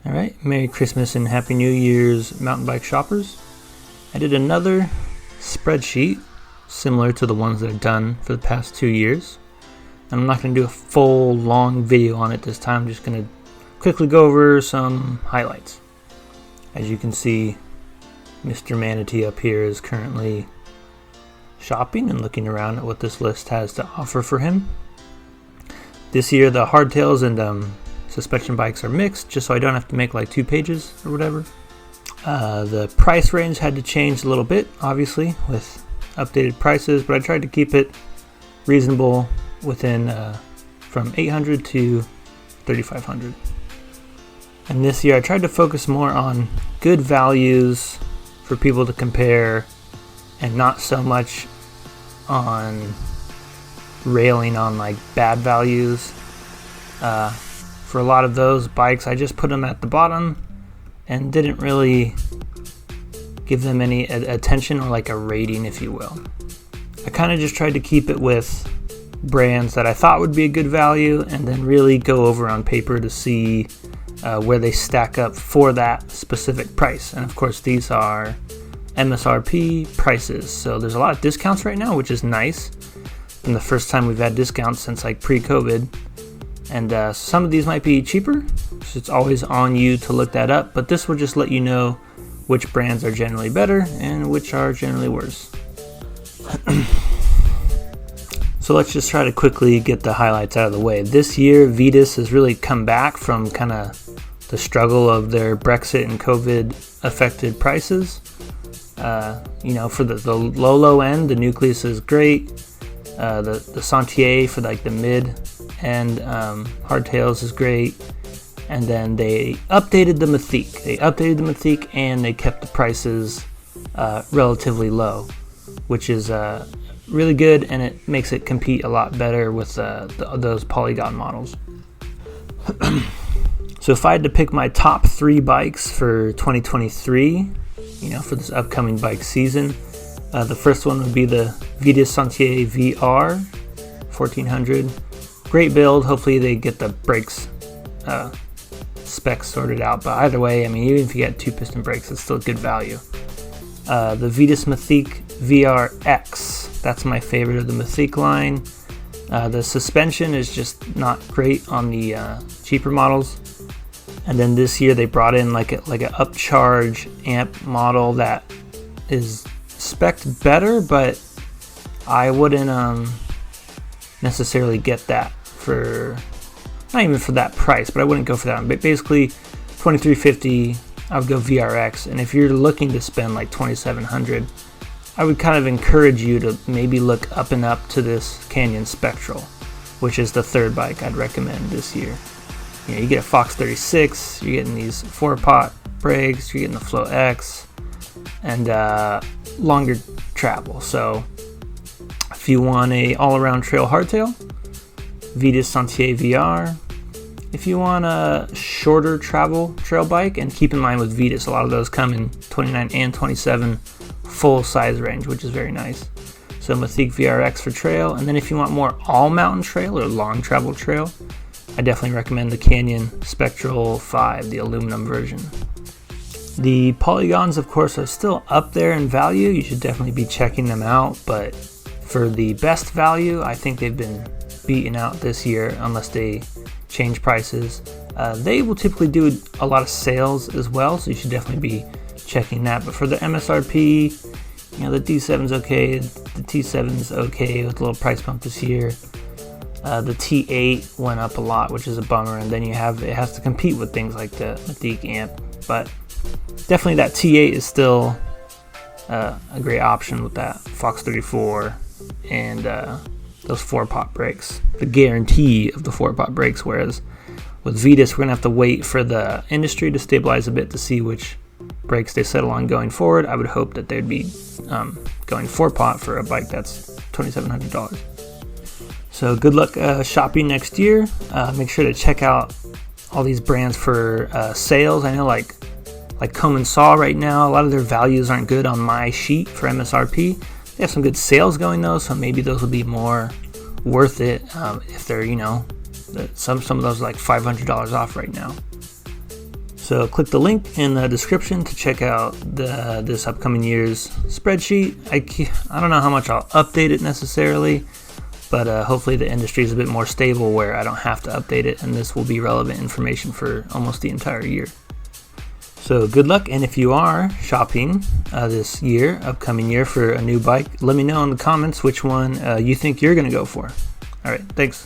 Alright, Merry Christmas and Happy New Year's, mountain bike shoppers. I did another spreadsheet similar to the ones that I've done for the past 2 years. And I'm not going to do a full long video on it this time. I'm just going to quickly go over some highlights. As you can see, Mr. Manatee up here is currently shopping and looking around at what this list has to offer for him. This year the hardtails and suspension bikes are mixed, just so I don't have to make like 2 pages or whatever. The price range had to change a little bit, obviously, with updated prices, but I tried to keep it reasonable within from $800 to $3,500. And this year I tried to focus more on good values for people to compare and not so much on railing on like bad values. For a lot of those bikes, I just put them at the bottom and didn't really give them any attention or like a rating, if you will. I kind of just tried to keep it with brands that I thought would be a good value and then really go over on paper to see where they stack up for that specific price. And of course, these are MSRP prices. So there's a lot of discounts right now, which is nice. And the first time we've had discounts since like pre-COVID. And some of these might be cheaper, so it's always on you to look that up, but this will just let you know which brands are generally better and which are generally worse. So let's just try to quickly get the highlights out of the way. This year, Vitus has really come back from kind of the struggle of their Brexit and COVID affected prices. For the low end, the Nucleus is great. The Sentier for like the mid and hardtails is great. And then they updated the Mythique. And they kept the prices relatively low, which is really good, and it makes it compete a lot better with those Polygon models. So if I had to pick my top 3 bikes for 2023, for this upcoming bike season, the first one would be the Vitus Sentier VR 1400. Great build. Hopefully they get the brakes specs sorted out, but either way, I mean, even if you get 2 piston brakes, it's still good value. The Vitus Mythique VRX, that's my favorite of the Mythique line. The suspension is just not great on the cheaper models. And then this year they brought in like an upcharge amp model that is spec'd better, but I wouldn't necessarily get that for, not even for that price, but I wouldn't go for that one. But basically $2,350, I would go VRX. And if you're looking to spend like $2,700, I would kind of encourage you to maybe look up and up to this Canyon Spectral, which is the third bike I'd recommend this year. You get a Fox 36, you're getting these 4-pot brakes, you're getting the Flow X, and longer travel. So if you want a all-around trail hardtail, Vitus Sentier VR. If you want a shorter travel trail bike, and keep in mind with Vitus, a lot of those come in 29 and 27 full size range, which is very nice. So Mythique VRX for trail. And then if you want more all mountain trail or long travel trail, I definitely recommend the Canyon Spectral 5, the aluminum version. The Polygons, of course, are still up there in value. You should definitely be checking them out, but for the best value, I think they've been beaten out this year unless they change prices. They will typically do a lot of sales as well, so you should definitely be checking that. But for the MSRP, the D7's okay, the T7's okay with a little price bump this year. The T8 went up a lot, which is a bummer, and then it has to compete with things like the Mythique amp. But definitely that T8 is still a great option with that Fox 34 and those 4-pot brakes, the guarantee of the 4-pot brakes. Whereas with Vitus, we're gonna have to wait for the industry to stabilize a bit to see which brakes they settle on going forward. I would hope that they'd be going 4-pot for a bike that's $2,700. So good luck shopping next year. Make sure to check out all these brands for sales. I know like Comb and Saw right now, a lot of their values aren't good on my sheet for MSRP. They have some good sales going though, so maybe those will be more worth it if they're, some of those are like $500 off right now. So click the link in the description to check out this upcoming year's spreadsheet. I don't know how much I'll update it necessarily, but hopefully the industry is a bit more stable where I don't have to update it, and this will be relevant information for almost the entire year. So good luck, and if you are shopping this upcoming year for a new bike, let me know in the comments which one you think you're going to go for. All right, thanks.